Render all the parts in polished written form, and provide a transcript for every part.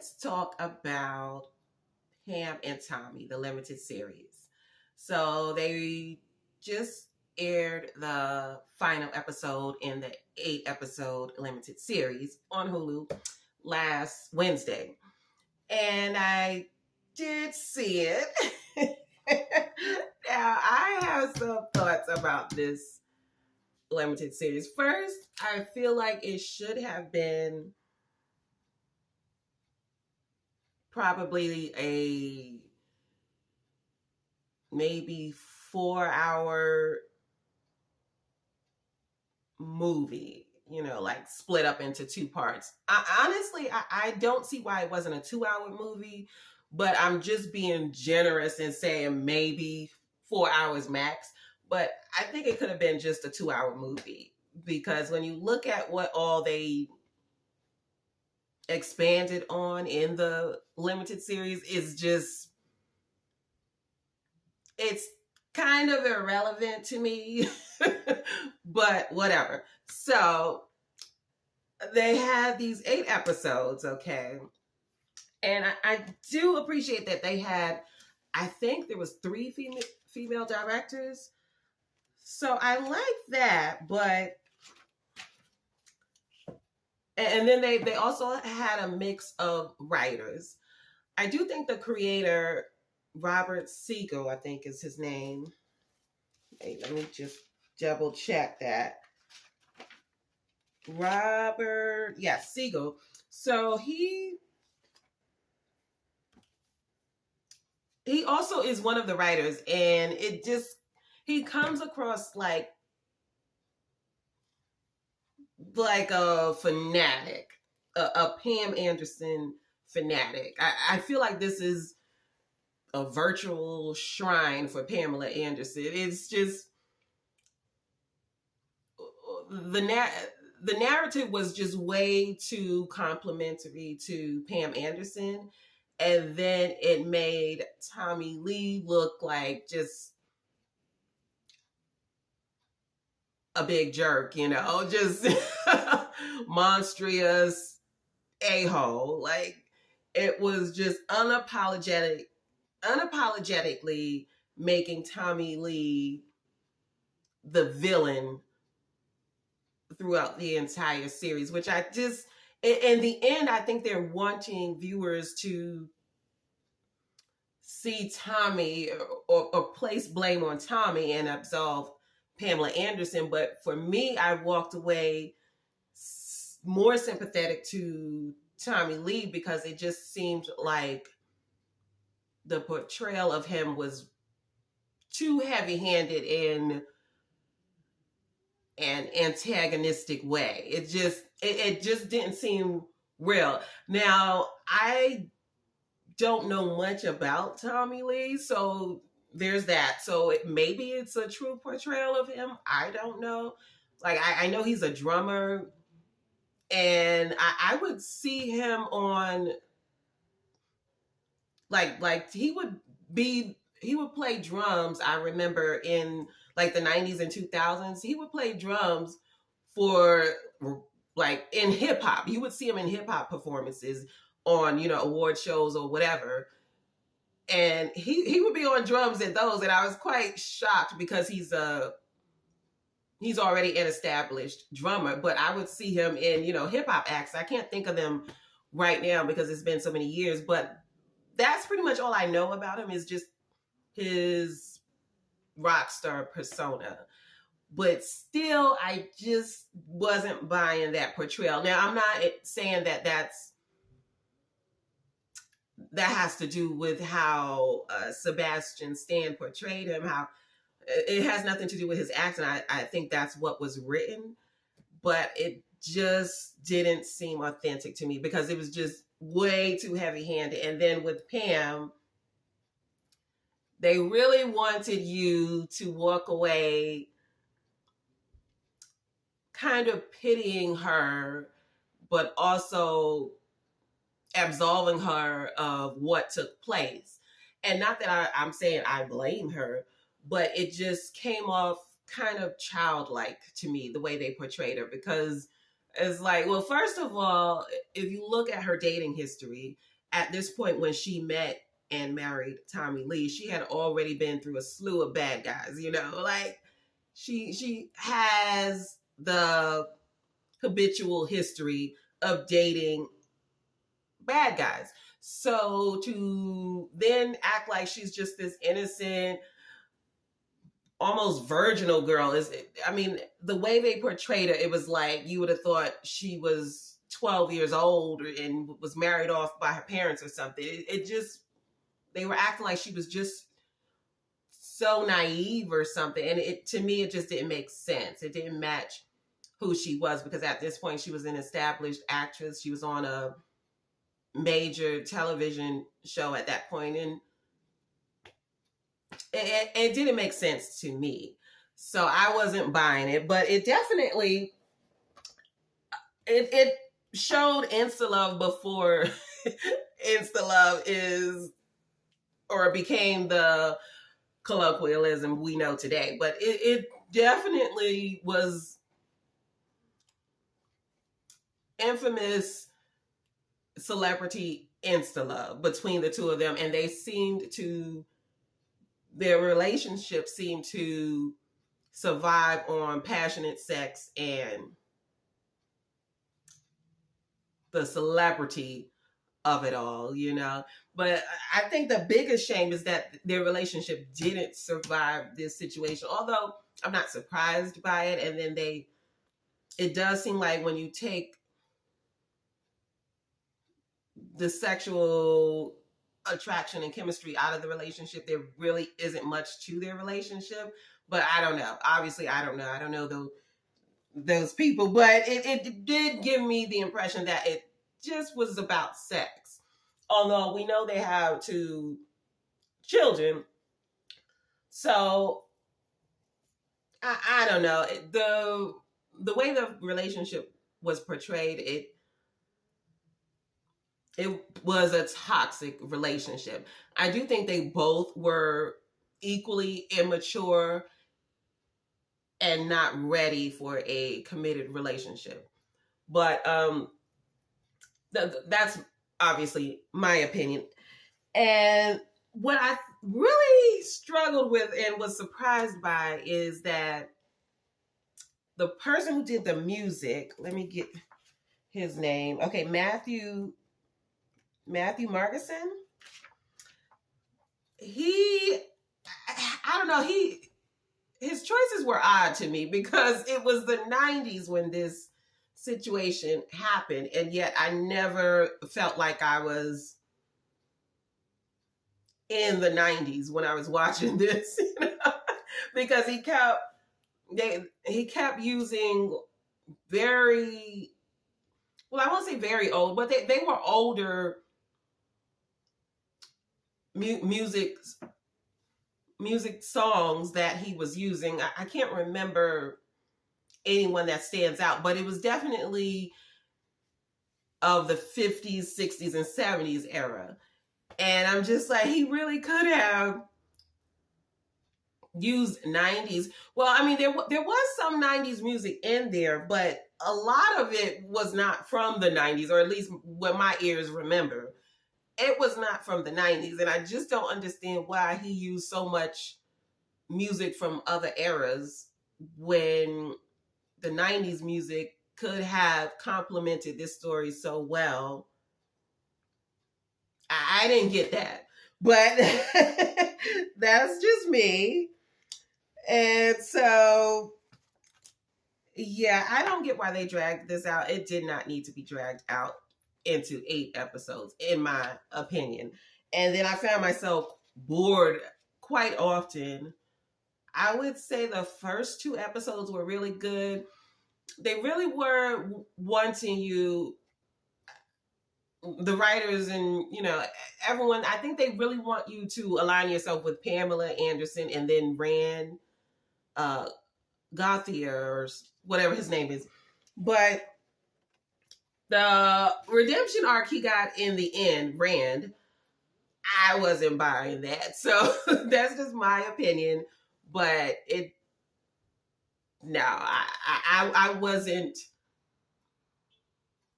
let's talk about Pam and Tommy, the limited series. So they just aired the final episode in the 8 episode limited series on Hulu last Wednesday. And I did see it. Now, I have some thoughts about this limited series. First, I feel like it should have been probably a maybe 4 hour movie, like split up into two parts. I don't see why it wasn't a 2 hour movie, but I'm just being generous and saying maybe 4 hours max. But I think it could have been just a 2 hour movie, because when you look at what all they expanded on in the limited series, it's kind of irrelevant to me, but whatever. So they had these 8 episodes, okay? And I do appreciate that they had, I think there was 3 female directors. So I like that, but and then they also had a mix of writers. I do think the creator, Robert Siegel, I think is his name. Hey, let me just double check that. Robert, yes, Siegel. So he also is one of the writers, and he comes across like a fanatic, a Pam Anderson fanatic. I feel like this is a virtual shrine for Pamela Anderson. It's just the narrative was just way too complimentary to Pam Anderson, and then it made Tommy Lee look like just a big jerk, just monstrous a-hole. Like, it was just unapologetically making Tommy Lee the villain throughout the entire series, which in the end, I think they're wanting viewers to see Tommy or place blame on Tommy and absolve Pamela Anderson. But for me, I walked away more sympathetic to Tommy Lee, because it just seemed like the portrayal of him was too heavy-handed in an antagonistic way. It just didn't seem real. Now, I don't know much about Tommy Lee, so there's that. So maybe it's a true portrayal of him. I don't know. Like, I know he's a drummer, and I would see him on like he would play drums. I remember in like the 90s and 2000s, he would play drums for like in hip hop. You would see him in hip hop performances on, award shows or whatever. And he would be on drums at those. And I was quite shocked, because he's already an established drummer, but I would see him in, hip hop acts. I can't think of them right now because it's been so many years, but that's pretty much all I know about him, is just his rock star persona. But still, I just wasn't buying that portrayal. Now, I'm not saying that has to do with how Sebastian Stan portrayed him. How it has nothing to do with his acting. I think that's what was written, but it just didn't seem authentic to me, because it was just way too heavy-handed. And then with Pam, they really wanted you to walk away kind of pitying her, but also absolving her of what took place. And not that I'm saying I blame her, but it just came off kind of childlike to me, the way they portrayed her, because It's like, well, first of all, if you look at her dating history, at this point when she met and married Tommy Lee, she had already been through a slew of bad guys, you know, like she has the habitual history of dating bad guys. So to then act like she's just this innocent, almost virginal girl is, I mean, the way they portrayed her, it was like you would have thought she was 12 years old and was married off by her parents or something. It just, they were acting like she was just so naive or something. And it, to me, it just didn't make sense. It didn't match who she was, because at this point she was an established actress. She was on a major television show at that point, and it didn't make sense to me. So I wasn't buying it, but it definitely, it showed insta love before insta love is, or became the colloquialism we know today. But it definitely was infamous celebrity insta love between the two of them, and they seemed to, their relationship seemed to survive on passionate sex and the celebrity of it all, you know. But I think the biggest shame is that their relationship didn't survive this situation, although I'm not surprised by it. And then it does seem like when you take the sexual attraction and chemistry out of the relationship, there really isn't much to their relationship. But I don't know. Obviously, I don't know. I don't know those people. But it did give me the impression that it just was about sex. Although we know they have 2 children. So I don't know. The way the relationship was portrayed, it was a toxic relationship. I do think they both were equally immature and not ready for a committed relationship. But that's obviously my opinion. And what I really struggled with and was surprised by is that the person who did the music, let me get his name. Okay, Matthew Margeson. I don't know, his choices were odd to me, because it was the 90s when this situation happened, and yet I never felt like I was in the 90s when I was watching this, you know? Because he kept using very, well, I won't say very old, but they were older music songs that he was using. I can't remember anyone that stands out, but it was definitely of the 50s, 60s, and 70s era. And I'm just like, he really could have used 90s. Well, I mean, there was some 90s music in there, but a lot of it was not from the 90s, or at least what my ears remember. It was not from the 90s, and I just don't understand why he used so much music from other eras when the 90s music could have complemented this story so well. I didn't get that, but that's just me. And so, yeah, I don't get why they dragged this out. It did not need to be dragged out into 8 episodes, in my opinion. And then I found myself bored quite often. I would say the first 2 episodes were really good. They really were wanting you, the writers and, you know, everyone, I think they really want you to align yourself with Pamela Anderson and then Rand Gauthier, or whatever his name is. But the redemption arc he got in the end, Rand, I wasn't buying that. So that's just my opinion. But no, I wasn't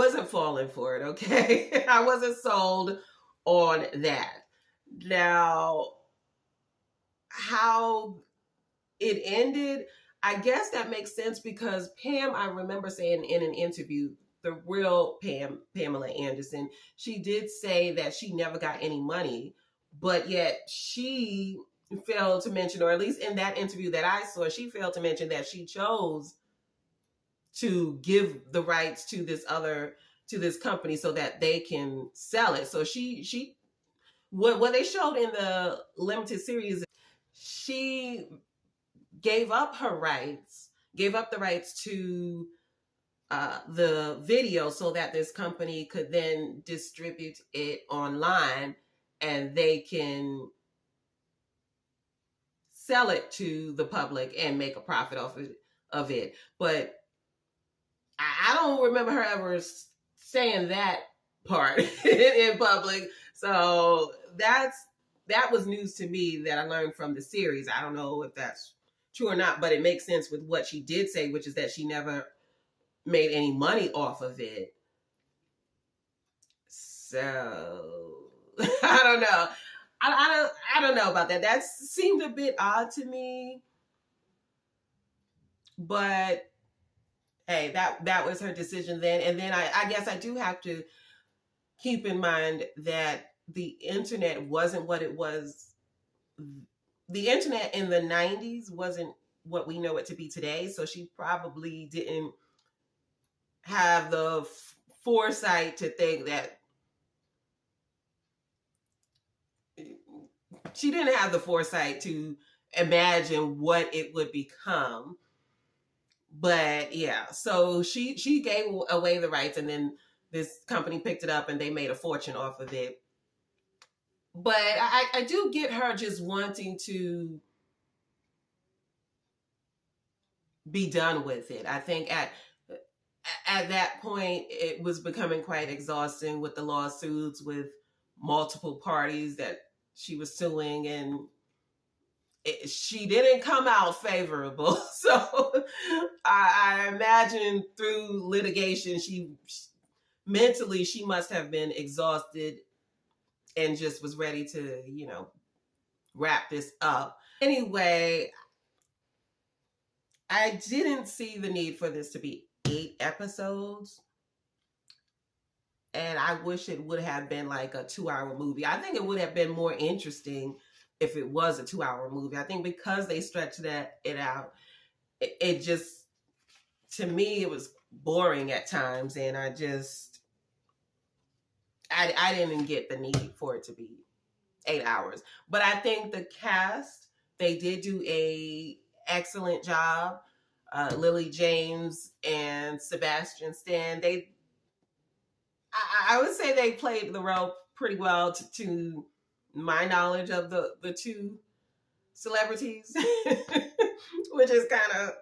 wasn't falling for it, okay? I wasn't sold on that. Now, how it ended, I guess that makes sense because Pam, I remember saying in an interview, the real Pamela Anderson, she did say that she never got any money, but yet she failed to mention, or at least in that interview that I saw, she failed to mention that she chose to give the rights to this company so that they can sell it. So she what they showed in the limited series, she gave up her rights, gave up the rights to the video so that this company could then distribute it online and they can sell it to the public and make a profit off of it. But I don't remember her ever saying that part in public. So that was news to me that I learned from the series. I don't know if that's true or not, but it makes sense with what she did say, which is that she never made any money off of it. So I don't know. I don't know about that. That seemed a bit odd to me. But hey, that was her decision then. And then I guess I do have to keep in mind that the internet wasn't what it was. The internet in the 90s wasn't what we know it to be today. So she probably didn't have the foresight to think that she didn't have the foresight to imagine what it would become. But yeah, so she gave away the rights, and then this company picked it up and they made a fortune off of it. But I do get her just wanting to be done with it. I think at that point it was becoming quite exhausting with the lawsuits, with multiple parties that she was suing, and she didn't come out favorable. So I imagine through litigation, she mentally must have been exhausted and just was ready to, wrap this up. Anyway, I didn't see the need for this to be 8 episodes. And I wish it would have been like a 2-hour movie. I think it would have been more interesting if it was a 2-hour movie. I think because they stretched it out, it just, to me, it was boring at times. And I didn't get the need for it to be 8 hours. But I think the cast, they did do a excellent job. Lily James and Sebastian Stan, I would say they played the role pretty well to my knowledge of the two celebrities, which is kind of,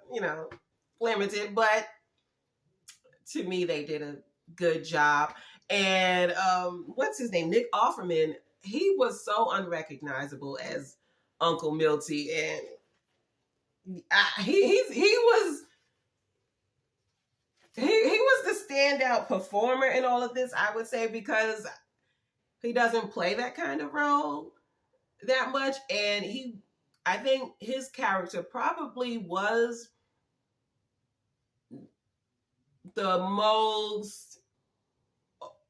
limited, but to me, they did a good job. And what's his name? Nick Offerman, he was so unrecognizable as Uncle Milty, and he was the standout performer in all of this, I would say, because he doesn't play that kind of role that much. And I think his character probably was the most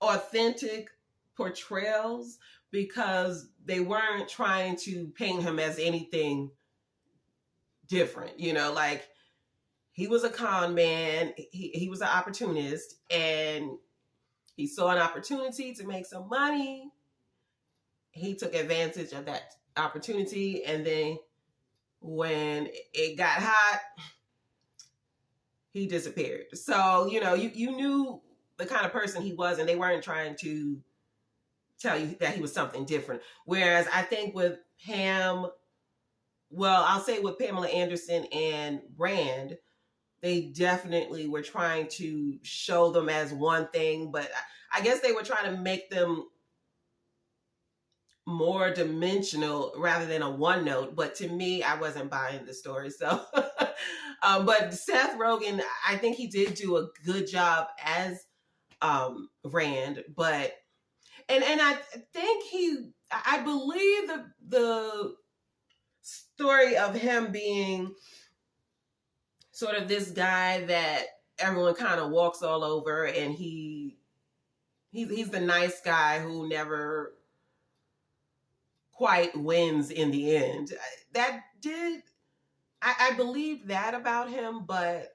authentic portrayals, because they weren't trying to paint him as anything different. Like, he was a con man. He was an opportunist, and he saw an opportunity to make some money. He took advantage of that opportunity, and then when it got hot, he disappeared. So, you knew the kind of person he was, and they weren't trying to tell you that he was something different. Whereas I think with I'll say with Pamela Anderson and Rand, they definitely were trying to show them as one thing, but I guess they were trying to make them more dimensional rather than a one note. But to me, I wasn't buying the story. So, but Seth Rogen, I think he did do a good job as Rand, but and I think I believe the story of him being sort of this guy that everyone kind of walks all over, and he's the nice guy who never quite wins in the end. I believe that about him, but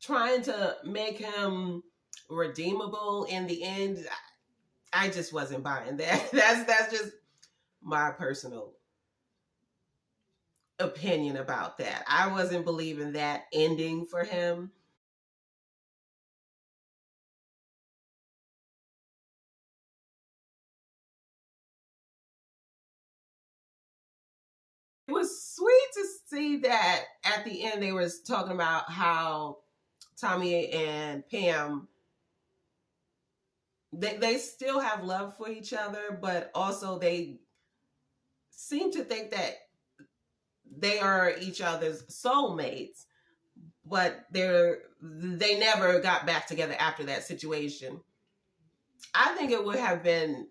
trying to make him redeemable in the end, I just wasn't buying that. That's just my personal opinion about that. I wasn't believing that ending for him. It was sweet to see that at the end they were talking about how Tommy and Pam, they still have love for each other, but also they seem to think that they are each other's soulmates, but they never got back together after that situation. I think it would have been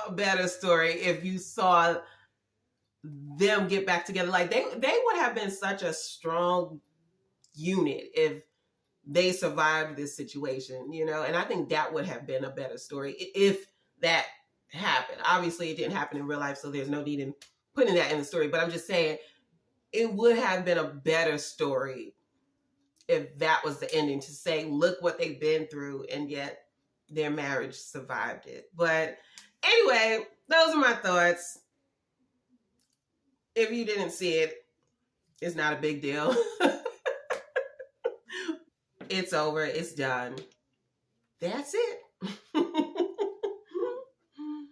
a better story if you saw them get back together. Like they would have been such a strong unit if they survived this situation, and I think that would have been a better story if that happened. Obviously it didn't happen in real life, so there's no need in putting that in the story, but I'm just saying it would have been a better story if that was the ending, to say, look what they've been through, and yet their marriage survived it. But anyway, those are my thoughts. If you didn't see it, it's not a big deal. It's over. It's done. That's it.